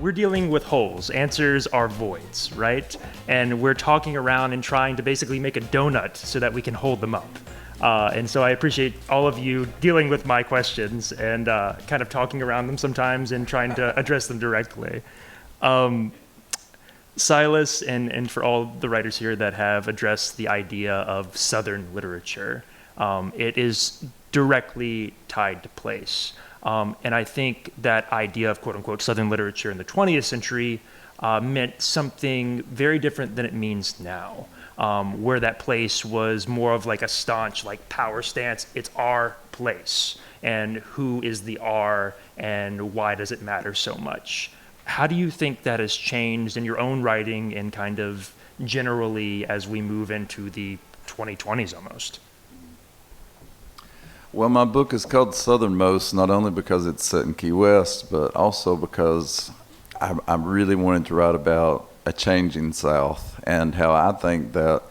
we're dealing with holes. Answers are voids, right? And we're talking around and trying to basically make a donut so that we can hold them up. And so I appreciate all of you dealing with my questions and kind of talking around them sometimes and trying to address them directly. Silas, and for all the writers here that have addressed the idea of Southern literature, it is directly tied to place. And I think that idea of quote-unquote Southern literature in the 20th century meant something very different than it means now, where that place was more of like a staunch like power stance. It's our place, and who is the R, and why does it matter so much? How do you think that has changed in your own writing and kind of generally as we move into the 2020s almost? Well, my book is called Southernmost, not only because it's set in Key West, but also because I really wanted to write about a changing South and how I think that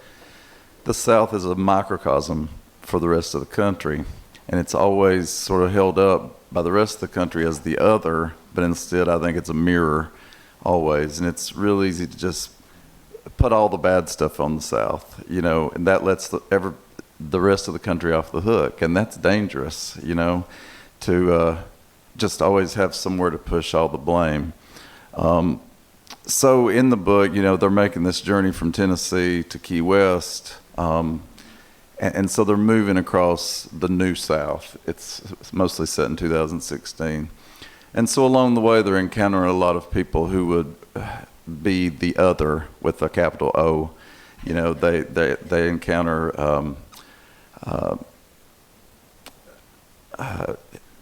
the South is a microcosm for the rest of the country. And it's always sort of held up by the rest of the country as the other, but instead I think it's a mirror always. And it's real easy to just put all the bad stuff on the South, you know, and that lets the rest of the country off the hook. And that's dangerous, you know, to just always have somewhere to push all the blame. So in the book, you know, they're making this journey from Tennessee to Key West. And so they're moving across the New South. It's mostly set in 2016. And so along the way, they're encountering a lot of people who would be the other with a capital O. You know, they encounter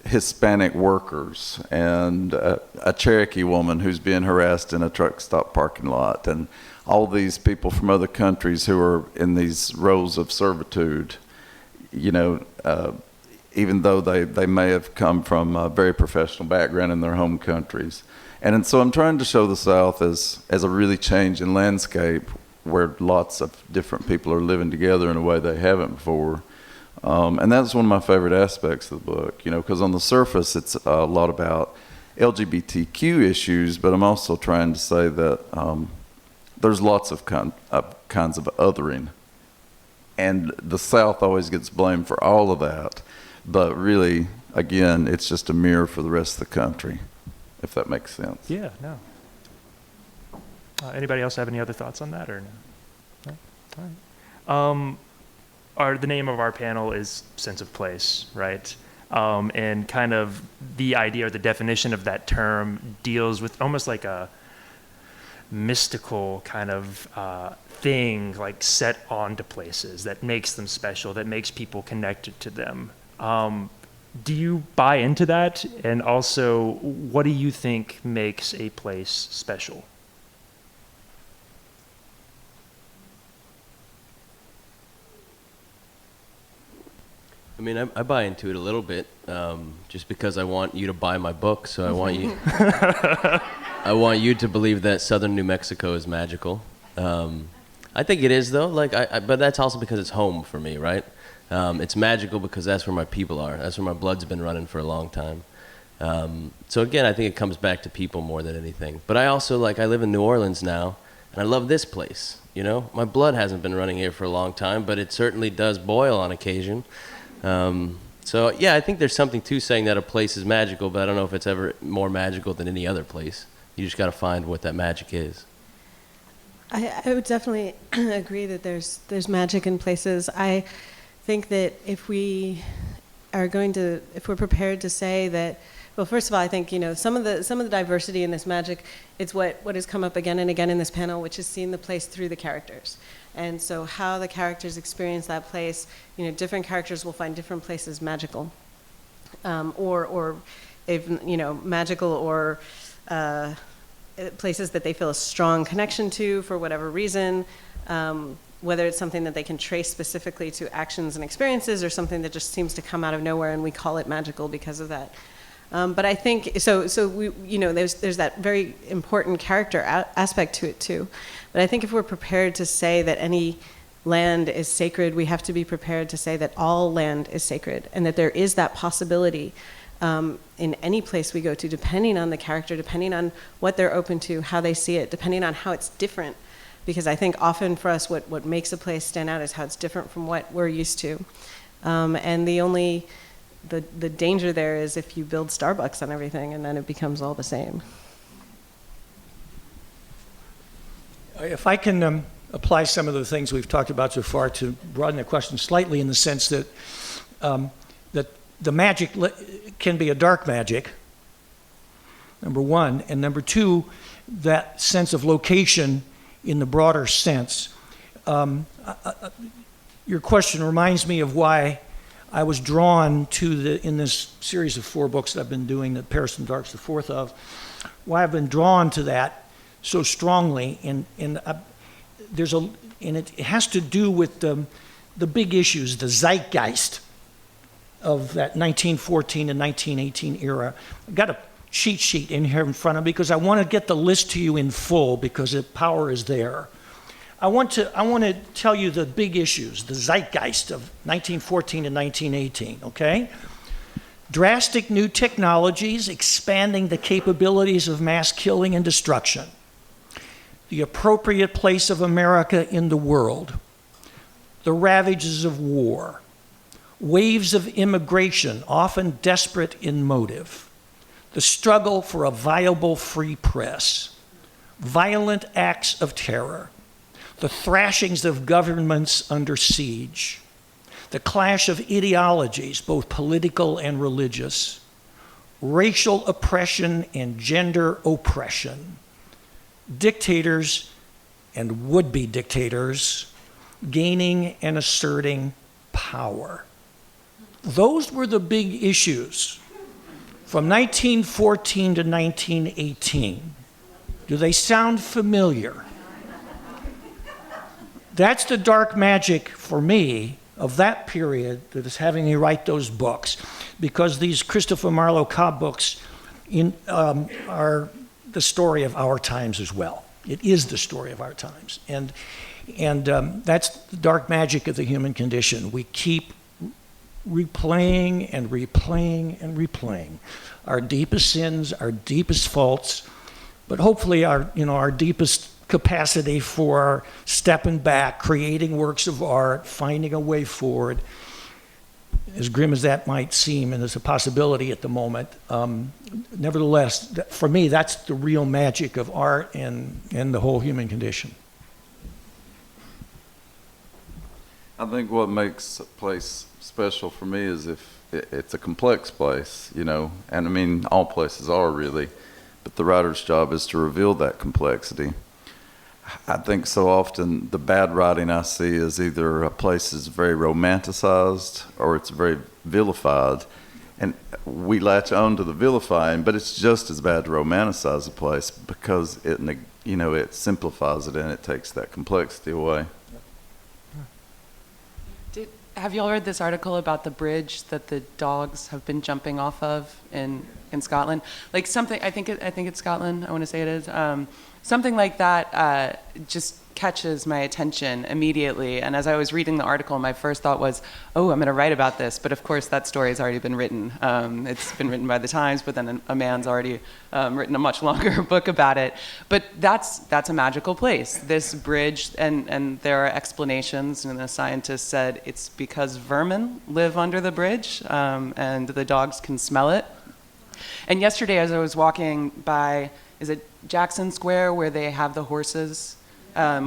Hispanic workers and a Cherokee woman who's being harassed in a truck stop parking lot, and all these people from other countries who are in these roles of servitude, you know, even though they may have come from a very professional background in their home countries. And so I'm trying to show the South as a really changing landscape where lots of different people are living together in a way they haven't before. And that's one of my favorite aspects of the book, you know, because on the surface it's a lot about LGBTQ issues, but I'm also trying to say that there's lots of kinds of othering. And the South always gets blamed for all of that. But really, again, it's just a mirror for the rest of the country, if that makes sense. Yeah, no. Anybody else have any other thoughts on that or no? All right. The name of our panel is Sense of Place, right? And kind of the idea or the definition of that term deals with almost like a mystical kind of thing, like set onto places that makes them special, that makes people connected to them. Do you buy into that? And also, what do you think makes a place special? I mean, I buy into it a little bit, just because I want you to buy my book. So I want you, I want you to believe that Southern New Mexico is magical. I think it is, though. Like, but that's also because it's home for me, right? It's magical because that's where my people are. That's where my blood's been running for a long time. So again, I think it comes back to people more than anything. But I also, like, I live in New Orleans now, and I love this place. You know, my blood hasn't been running here for a long time, but it certainly does boil on occasion. So yeah, I think there's something to saying that a place is magical, but I don't know if it's ever more magical than any other place. You just got to find what that magic is. I would definitely agree that there's magic in places. I think that if we're prepared to say that, well, first of all, I think, you know, some of the diversity in this magic, it's what has come up again and again in this panel, which is seeing the place through the characters. And so how the characters experience that place, you know, different characters will find different places magical, or if, you know, magical or places that they feel a strong connection to for whatever reason, whether it's something that they can trace specifically to actions and experiences or something that just seems to come out of nowhere and we call it magical because of that. But I think, so we, you know, there's that very important character aspect to it too. But I think if we're prepared to say that any land is sacred, we have to be prepared to say that all land is sacred and that there is that possibility in any place we go to, depending on the character, depending on what they're open to, how they see it, depending on how it's different. Because I think often for us, what makes a place stand out is how it's different from what we're used to. And the danger there is if you build Starbucks on everything and then it becomes all the same. If I can apply some of the things we've talked about so far to broaden the question slightly, in the sense that that the magic can be a dark magic, number one, and number two, that sense of location in the broader sense. Your question reminds me of why I was drawn to in this series of 4 books that I've been doing, that Paris and Dark's the 4th of, why I've been drawn to that so strongly, and it has to do with the big issues, the zeitgeist of that 1914 and 1918 era. I've got a cheat sheet in here in front of me because I want to get the list to you in full because the power is there. I want to tell you the big issues, the zeitgeist of 1914 and 1918, okay? Drastic new technologies expanding the capabilities of mass killing and destruction. The appropriate place of America in the world. The ravages of war. Waves of immigration, often desperate in motive. The struggle for a viable free press. Violent acts of terror. The thrashings of governments under siege. The clash of ideologies, both political and religious. Racial oppression and gender oppression. Dictators and would-be dictators gaining and asserting power. Those were the big issues from 1914 to 1918. Do they sound familiar? That's the dark magic for me of that period that is having me write those books, because these Christopher Marlowe Cobb books are the story of our times as well. It is the story of our times. And that's the dark magic of the human condition. We keep replaying and replaying and replaying our deepest sins, our deepest faults, but hopefully our deepest capacity for stepping back, creating works of art, finding a way forward. As grim as that might seem, and it's a possibility at the moment, nevertheless, for me, that's the real magic of art and the whole human condition. I think what makes a place special for me is if it's a complex place, and I mean, all places are really, but the writer's job is to reveal that complexity. I think so often the bad writing I see is either a place is very romanticized or it's very vilified, and we latch on to the vilifying, but it's just as bad to romanticize a place because it simplifies it and it takes that complexity away. Have you all read this article about the bridge that the dogs have been jumping off of in Scotland? Like something, I think it's Scotland. I want to say it is. Something like that just catches my attention immediately. And as I was reading the article, my first thought was, oh, I'm going to write about this. But of course, that story has already been written. It's been written by the Times, but then a man's already written a much longer book about it. But that's a magical place. This bridge, and there are explanations, and the scientist said it's because vermin live under the bridge, and the dogs can smell it. And yesterday, as I was walking by, is it Jackson Square, where they have the horses,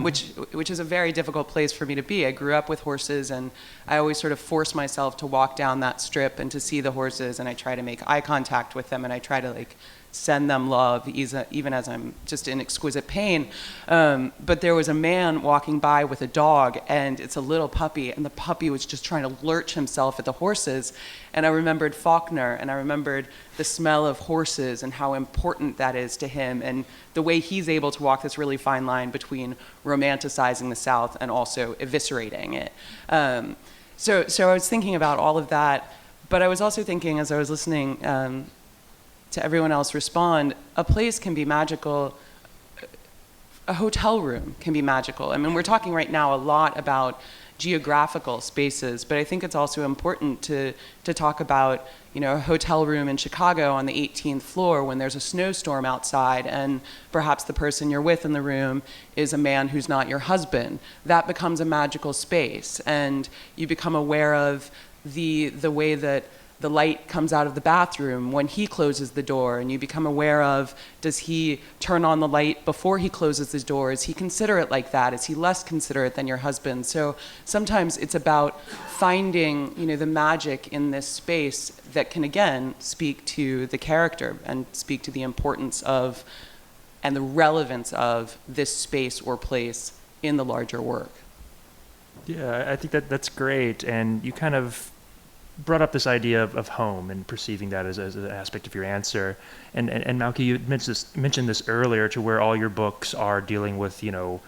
which is a very difficult place for me to be. I grew up with horses, and I always sort of force myself to walk down that strip and to see the horses, and I try to make eye contact with them, and I try to send them love, even as I'm just in exquisite pain. But there was a man walking by with a dog, and it's a little puppy, and the puppy was just trying to lurch himself at the horses. And I remembered Faulkner, and I remembered the smell of horses and how important that is to him, and the way he's able to walk this really fine line between romanticizing the South and also eviscerating it. So I was thinking about all of that, but I was also thinking, as I was listening to everyone else respond, a place can be magical a hotel room can be magical. I mean, we're talking right now a lot about geographical spaces, but I think it's also important to talk about, you know, a hotel room in Chicago on the 18th floor when there's a snowstorm outside and perhaps the person you're with in the room is a man who's not your husband. That becomes a magical space, and you become aware of the way that the light comes out of the bathroom when he closes the door, and you become aware of, does he turn on the light before he closes the door? Is he considerate like that? Is he less considerate than your husband? So sometimes it's about finding, you know, the magic in this space that can, again, speak to the character and speak to the importance of and the relevance of this space or place in the larger work. Yeah, I think that's great. And you kind of brought up this idea of home and perceiving that as an aspect of your answer. And Malka, you mentioned this earlier, to where all your books are dealing with, you know,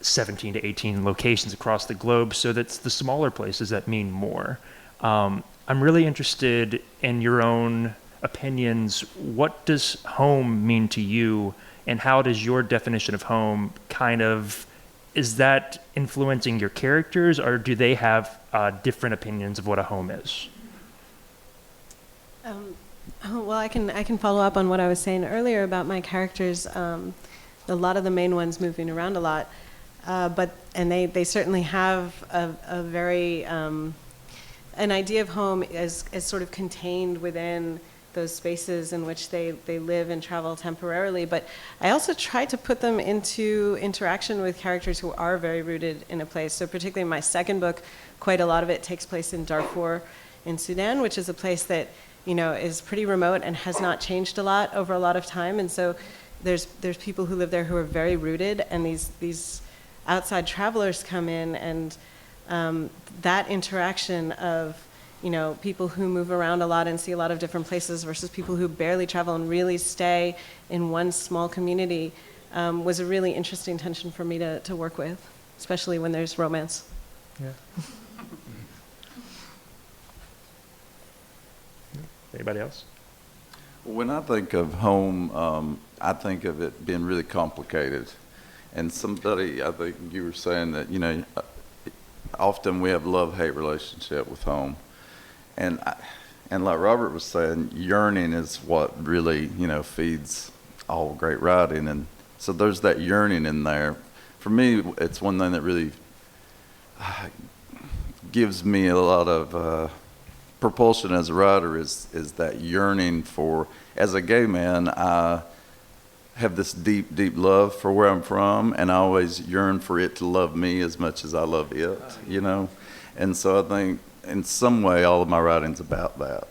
17 to 18 locations across the globe. So that's the smaller places that mean more. I'm really interested in your own opinions. What does home mean to you, and how does your definition of home is that influencing your characters, or do they have different opinions of what a home is? Well, I can follow up on what I was saying earlier about my characters. A lot of the main ones moving around a lot, and they certainly have a very an idea of home as sort of contained within those spaces in which they live and travel temporarily. But I also try to put them into interaction with characters who are very rooted in a place. So particularly in my second book, quite a lot of it takes place in Darfur in Sudan, which is a place that, you know, is pretty remote and has not changed a lot over a lot of time. And so there's people who live there who are very rooted, and these outside travelers come in, and that interaction of, you know, people who move around a lot and see a lot of different places versus people who barely travel and really stay in one small community was a really interesting tension for me to work with, especially when there's romance. Yeah. Anybody else? When I think of home, I think of it being really complicated. And somebody, I think you were saying that, you know, often we have love-hate relationship with home. And like Robert was saying, yearning is what really, you know, feeds all great writing. And so there's that yearning in there. For me, it's one thing that really gives me a lot of propulsion as a writer is that yearning for, as a gay man, I have this deep, deep love for where I'm from, and I always yearn for it to love me as much as I love it, you know? And so I think in some way all of my writing's about that.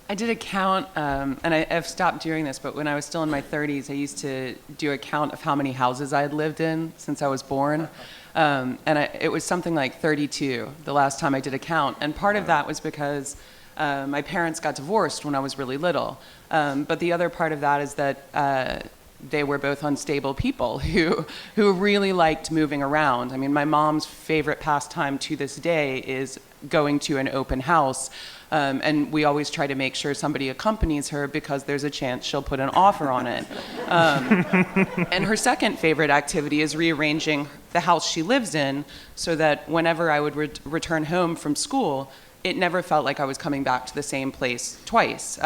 I did a count, and I've stopped doing this, but when I was still in my 30s, I used to do a count of how many houses I had lived in since I was born. It was something like 32 the last time I did a count. And part of that was because my parents got divorced when I was really little. But the other part of that is that they were both unstable people who really liked moving around. I mean, my mom's favorite pastime to this day is going to an open house. And we always try to make sure somebody accompanies her because there's a chance she'll put an offer on it. And her second favorite activity is rearranging the house she lives in so that whenever I would return home from school, it never felt like I was coming back to the same place twice.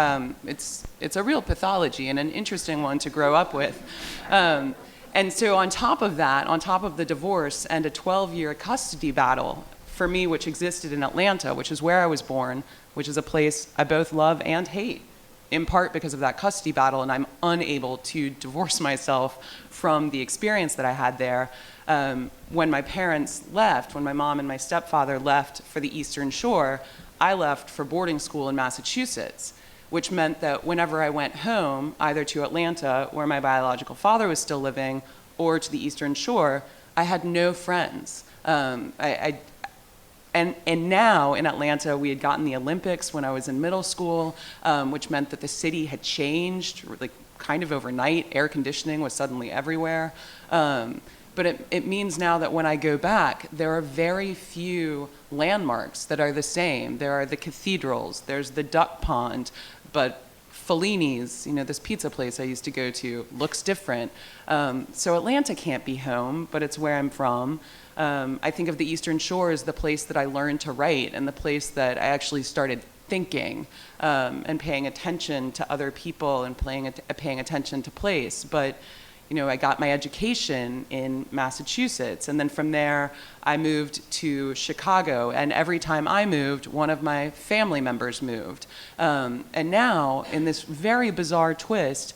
It's a real pathology and an interesting one to grow up with. And so on top of that, on top of the divorce and a 12-year custody battle for me, which existed in Atlanta, which is where I was born, which is a place I both love and hate, in part because of that custody battle, and I'm unable to divorce myself from the experience that I had there. When my parents left, when my mom and my stepfather left for the Eastern Shore, I left for boarding school in Massachusetts, which meant that whenever I went home, either to Atlanta, where my biological father was still living, or to the Eastern Shore, I had no friends. And now in Atlanta, we had gotten the Olympics when I was in middle school, which meant that the city had changed, like kind of overnight. Air conditioning was suddenly everywhere. But it means now that when I go back, there are very few landmarks that are the same. There are the cathedrals, there's the duck pond, but Fellini's, this pizza place I used to go to looks different. So Atlanta can't be home, but it's where I'm from. I think of the Eastern Shore as the place that I learned to write and the place that I actually started thinking and paying attention to other people and paying attention to place. But I got my education in Massachusetts, and then from there I moved to Chicago, and every time I moved, one of my family members moved. And now, in this very bizarre twist,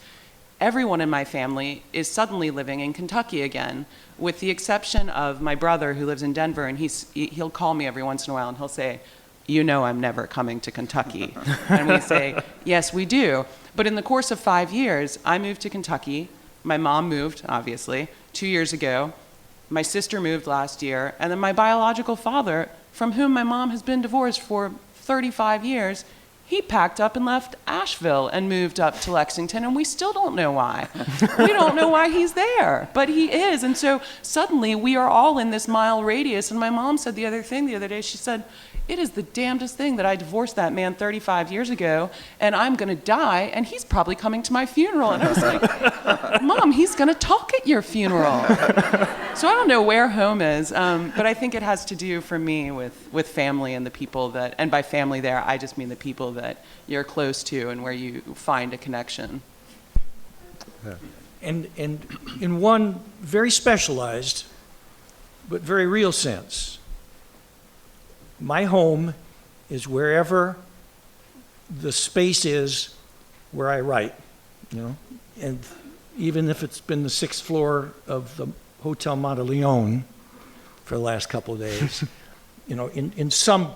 everyone in my family is suddenly living in Kentucky again, with the exception of my brother who lives in Denver, and he'll call me every once in a while and he'll say, I'm never coming to Kentucky. And we say, yes, we do. But in the course of 5 years, I moved to Kentucky. My mom moved, obviously, 2 years ago. My sister moved last year. And then my biological father, from whom my mom has been divorced for 35 years, he packed up and left Asheville and moved up to Lexington, and we still don't know why. We don't know why he's there, but he is. And so suddenly we are all in this mile radius. And my mom said the other day, she said, it is the damnedest thing that I divorced that man 35 years ago, and I'm going to die, and he's probably coming to my funeral. And I was like, Mom, he's going to talk at your funeral. So I don't know where home is, but I think it has to do for me with family and the people that, and by family there, I just mean the people that you're close to and where you find a connection. And in one very specialized but very real sense, my home is wherever the space is where I write, and even if it's been the 6th floor of the Hotel Monteleone for the last couple of days, in some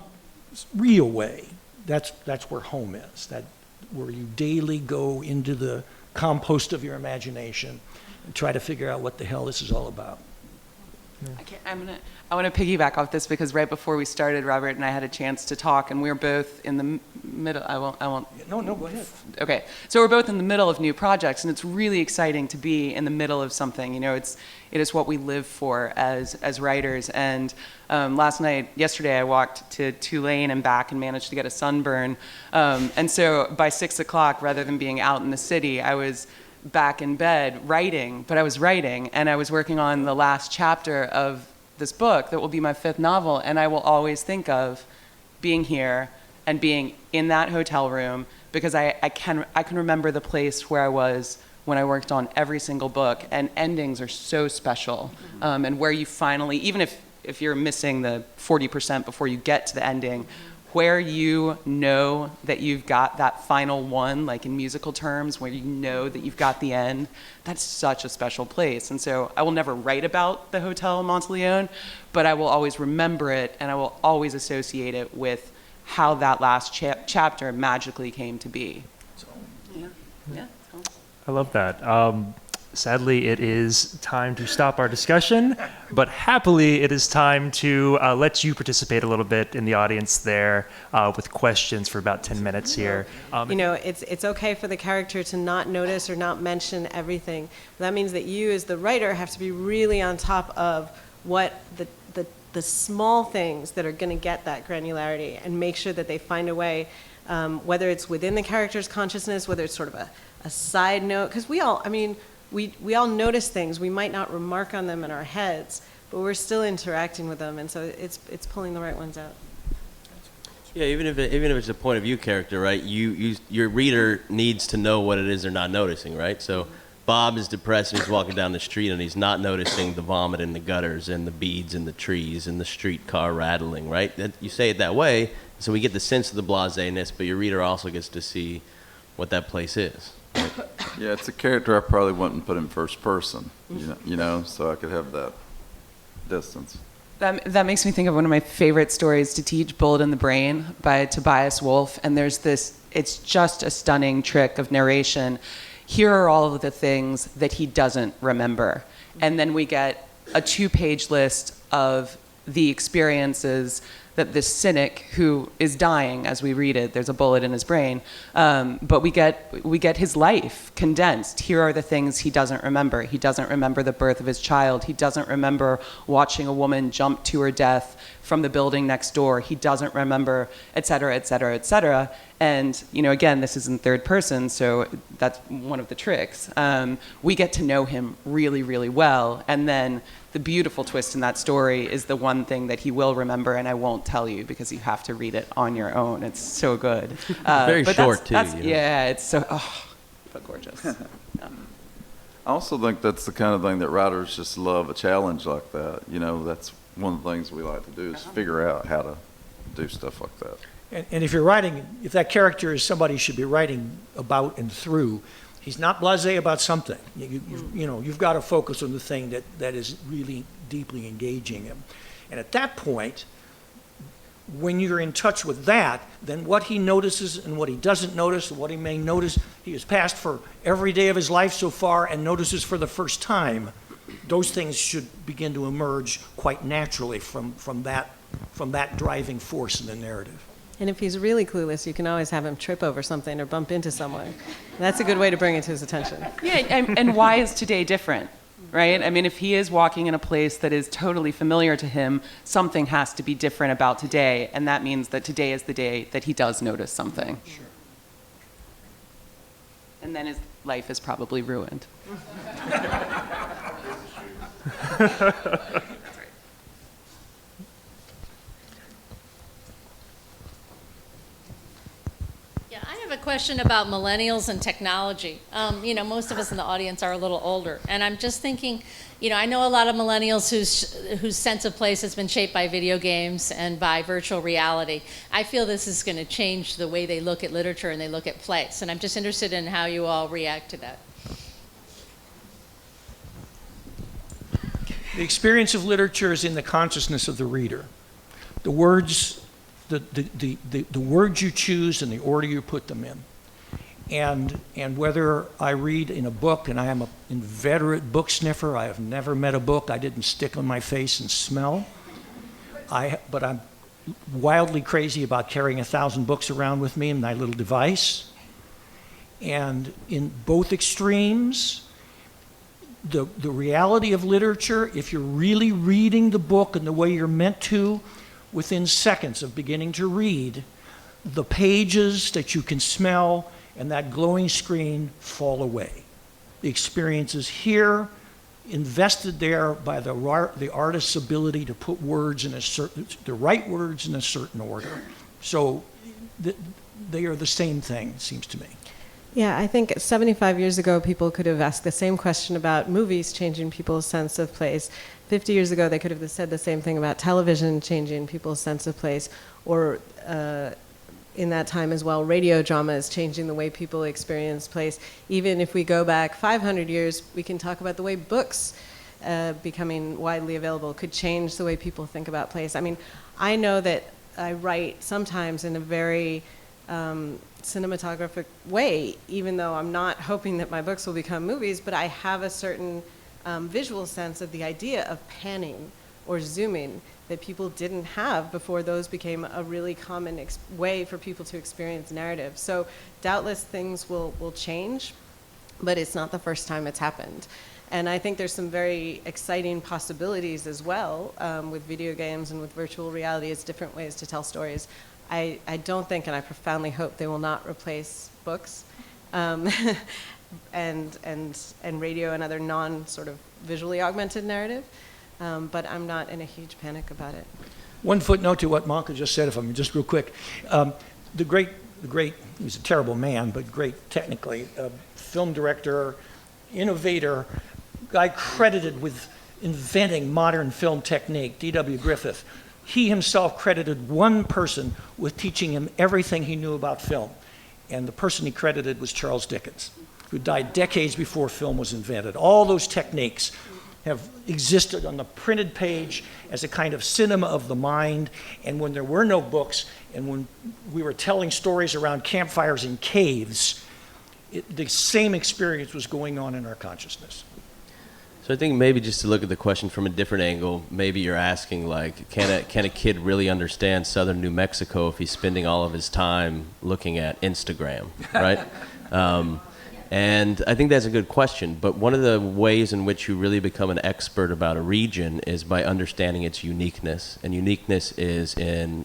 real way, that's where home is, that where you daily go into the compost of your imagination and try to figure out what the hell this is all about. I want to piggyback off this because right before we started, Robert and I had a chance to talk, and we were both in the middle. I won't. No, go ahead. Okay, so we're both in the middle of new projects, and it's really exciting to be in the middle of something. It is what we live for as writers. And yesterday, I walked to Tulane and back and managed to get a sunburn. And so by 6 o'clock, rather than being out in the city, I was back in bed writing, but I was writing, and I was working on the last chapter of this book that will be my 5th novel, and I will always think of being here and being in that hotel room because I can remember the place where I was when I worked on every single book, and endings are so special, and where you finally, even if you're missing the 40% before you get to the ending, where you know that you've got that final one, like in musical terms, where you know that you've got the end, that's such a special place. And so I will never write about the Hotel Monteleone, but I will always remember it, and I will always associate it with how that last chapter magically came to be. Yeah. I love that. Sadly, it is time to stop our discussion, but happily, it is time to let you participate a little bit in the audience there with questions for about 10 minutes here. It's okay for the character to not notice or not mention everything. That means that you, as the writer, have to be really on top of what the small things that are going to get that granularity and make sure that they find a way, whether it's within the character's consciousness, whether it's sort of a side note, because we all notice things. We might not remark on them in our heads, but we're still interacting with them, and so it's pulling the right ones out. Yeah, even if it's a point of view character, right? Your reader needs to know what it is they're not noticing, right? So Bob is depressed and he's walking down the street and he's not noticing the vomit in the gutters and the beads in the trees and the streetcar rattling, right? You say it that way, so we get the sense of the blasé-ness, but your reader also gets to see what that place is. Yeah, it's a character I probably wouldn't put in first person, so I could have that distance. That makes me think of one of my favorite stories to teach, Bullet in the Brain by Tobias Wolff, and there's this, it's just a stunning trick of narration. Here are all of the things that he doesn't remember. And then we get a 2-page list of the experiences that this cynic who is dying as we read it, there's a bullet in his brain, but we get his life condensed. Here are the things he doesn't remember. He doesn't remember the birth of his child. He doesn't remember watching a woman jump to her death from the building next door. He doesn't remember, et cetera, et cetera, et cetera. And, again, this is in third person, so that's one of the tricks. We get to know him really, really well. And then the beautiful twist in that story is the one thing that he will remember, and I won't tell you because you have to read it on your own. It's so good. Very but short, too. Yeah, it's so gorgeous. I also think that's the kind of thing that writers just love, a challenge like that. That's one of the things we like to do is figure out how to do stuff like that. And if you're writing, if that character is somebody you should be writing about and through, he's not blasé about something. You've got to focus on the thing that is really deeply engaging him. And at that point, when you're in touch with that, then what he notices and what he doesn't notice, what he may notice, he has passed for every day of his life so far and notices for the first time, those things should begin to emerge quite naturally from that driving force in the narrative. And if he's really clueless, you can always have him trip over something or bump into someone. That's a good way to bring it to his attention. Yeah, and why is today different, right? I mean, if he is walking in a place that is totally familiar to him, something has to be different about today, and that means that today is the day that he does notice something. Sure. And then his life is probably ruined. I have a question about millennials and technology. Most of us in the audience are a little older, and I'm just thinking, I know a lot of millennials whose sense of place has been shaped by video games and by virtual reality. I feel this is going to change the way they look at literature and they look at place, and I'm just interested in how you all react to that. The experience of literature is in the consciousness of the reader. The words the words you choose and the order you put them in. And whether I read in a book, and I am an inveterate book sniffer, I have never met a book I didn't stick on my face and smell. But I'm wildly crazy about carrying 1,000 books around with me in my little device. And in both extremes, the reality of literature, if you're really reading the book in the way you're meant to, within seconds of beginning to read, the pages that you can smell and that glowing screen fall away. The experience is here, invested there by the artist's ability to put words in the right words in a certain order. So they are the same thing, it seems to me. Yeah, I think 75 years ago, people could have asked the same question about movies changing people's sense of place. 50 years ago, they could have said the same thing about television changing people's sense of place, or in that time as well, radio drama is changing the way people experience place. Even if we go back 500 years, we can talk about the way books becoming widely available could change the way people think about place. I mean, I know that I write sometimes in a very cinematographic way, even though I'm not hoping that my books will become movies, but I have a certain visual sense of the idea of panning or zooming that people didn't have before those became a really common way for people to experience narrative. So doubtless things will change, but it's not the first time it's happened. And I think there's some very exciting possibilities as well with video games and with virtual reality as different ways to tell stories. I don't think, and I profoundly hope, they will not replace books and radio and other non-sort of visually augmented narrative. But I'm not in a huge panic about it. One footnote to what Malka just said, if I'm just real quick. The great, he was a terrible man, but great technically, film director, innovator, guy credited with inventing modern film technique, D.W. Griffith. He himself credited one person with teaching him everything he knew about film. And the person he credited was Charles Dickens, who died decades before film was invented. All those techniques have existed on the printed page as a kind of cinema of the mind. And when there were no books, and when we were telling stories around campfires in caves, the same experience was going on in our consciousness. So I think maybe just to look at the question from a different angle, maybe you're asking, like, can a kid really understand southern New Mexico if he's spending all of his time looking at Instagram, right? And I think that's a good question, but one of the ways in which you really become an expert about a region is by understanding its uniqueness, and uniqueness is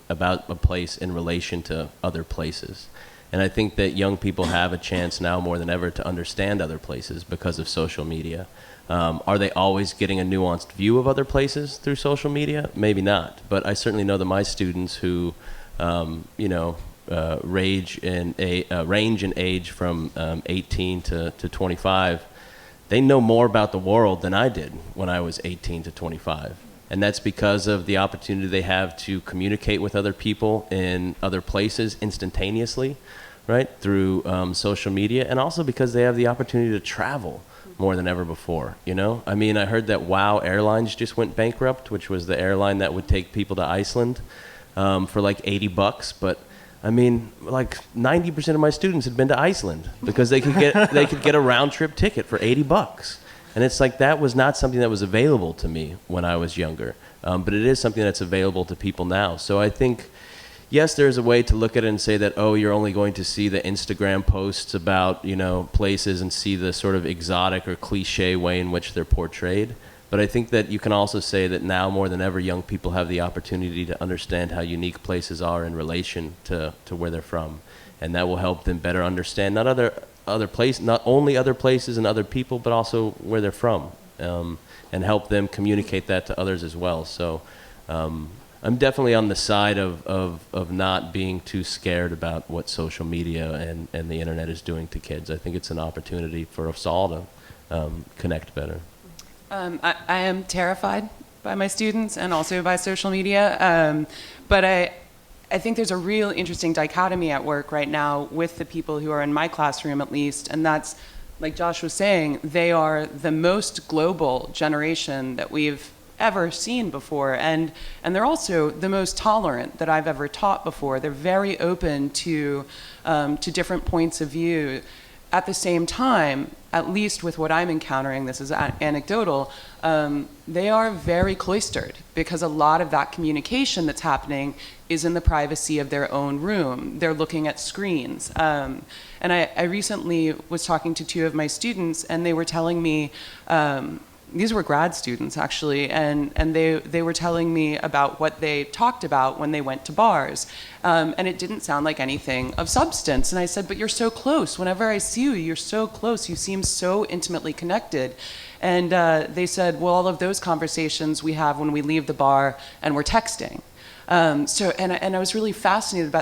about a place in relation to other places. And I think that young people have a chance now more than ever to understand other places because of social media. Are they always getting a nuanced view of other places through social media? Maybe not. But I certainly know that my students who, range in age from 18 to 25, they know more about the world than I did when I was 18 to 25. And that's because of the opportunity they have to communicate with other people in other places instantaneously, right, through social media, and also because they have the opportunity to travel more than ever before, you know? I mean, I heard that WOW Airlines just went bankrupt, which was the airline that would take people to Iceland for like $80, but I mean, like 90% of my students had been to Iceland because they could get a round trip ticket for $80. And it's like that was not something that was available to me when I was younger, but it is something that's available to people now. So I think, yes, there's a way to look at it and say that, oh, you're only going to see the Instagram posts about, you know, places and see the sort of exotic or cliche way in which they're portrayed. But I think that you can also say that now more than ever, young people have the opportunity to understand how unique places are in relation to where they're from. And that will help them better understand not only other places and other people, but also where they're from, and help them communicate that to others as well. So I'm definitely on the side of not being too scared about what social media and the internet is doing to kids. I think it's an opportunity for us all to connect better. I am terrified by my students and also by social media, but I think there's a real interesting dichotomy at work right now with the people who are in my classroom at least, and that's, like Josh was saying, they are the most global generation that we've ever seen before, and they're also the most tolerant that I've ever taught before. They're very open to different points of view. At the same time, at least with what I'm encountering, this is anecdotal, they are very cloistered because a lot of that communication that's happening is in the privacy of their own room. They're looking at screens. And I recently was talking to two of my students, and they were telling me, these were grad students actually, and they were telling me about what they talked about when they went to bars. And it didn't sound like anything of substance. And I said, but you're so close. Whenever I see you, you're so close. You seem so intimately connected. And they said, well, all of those conversations we have when we leave the bar and we're texting. And I was really fascinated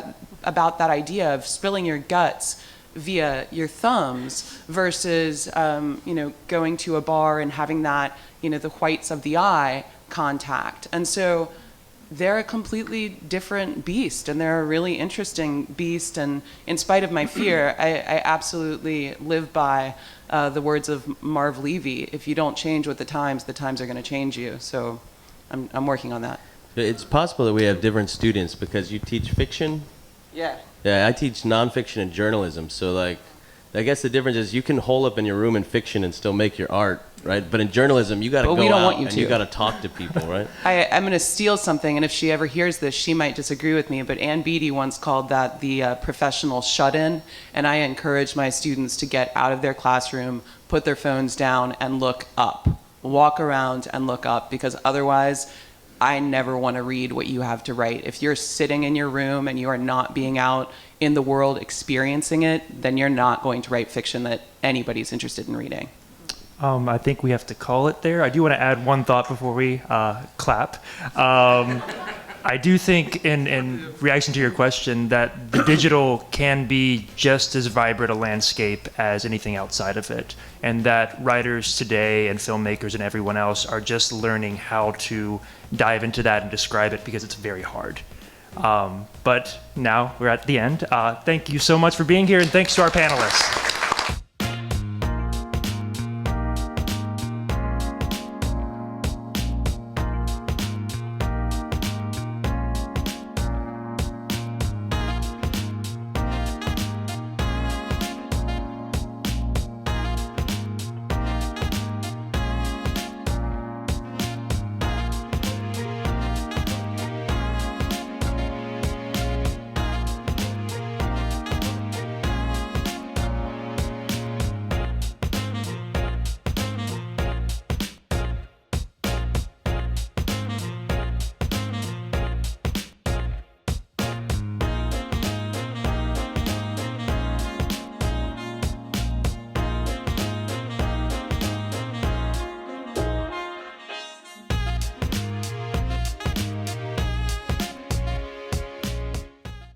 about that idea of spilling your guts via your thumbs versus, going to a bar and having that, the whites of the eye contact. And so they're a completely different beast, and they're a really interesting beast. And in spite of my fear, I absolutely live by the words of Marv Levy: if you don't change with the times are going to change you. So I'm working on that. It's possible that we have different students because you teach fiction. Yeah. Yeah, I teach nonfiction and journalism. So, like, I guess the difference is you can hole up in your room in fiction and still make your art, right? But in journalism, you got to go out and you got to talk to people, right? I'm going to steal something, and if she ever hears this, she might disagree with me, but Ann Beattie once called that the professional shut-in, and I encourage my students to get out of their classroom, put their phones down, and look up. Walk around and look up, because otherwise, I never want to read what you have to write. If you're sitting in your room and you are not being out in the world experiencing it, then you're not going to write fiction that anybody's interested in reading. I think we have to call it there. I do want to add one thought before we clap. I do think, in reaction to your question, that the digital can be just as vibrant a landscape as anything outside of it, and that writers today and filmmakers and everyone else are just learning how to dive into that and describe it, because it's very hard. But now we're at the end. Thank you so much for being here, and thanks to our panelists.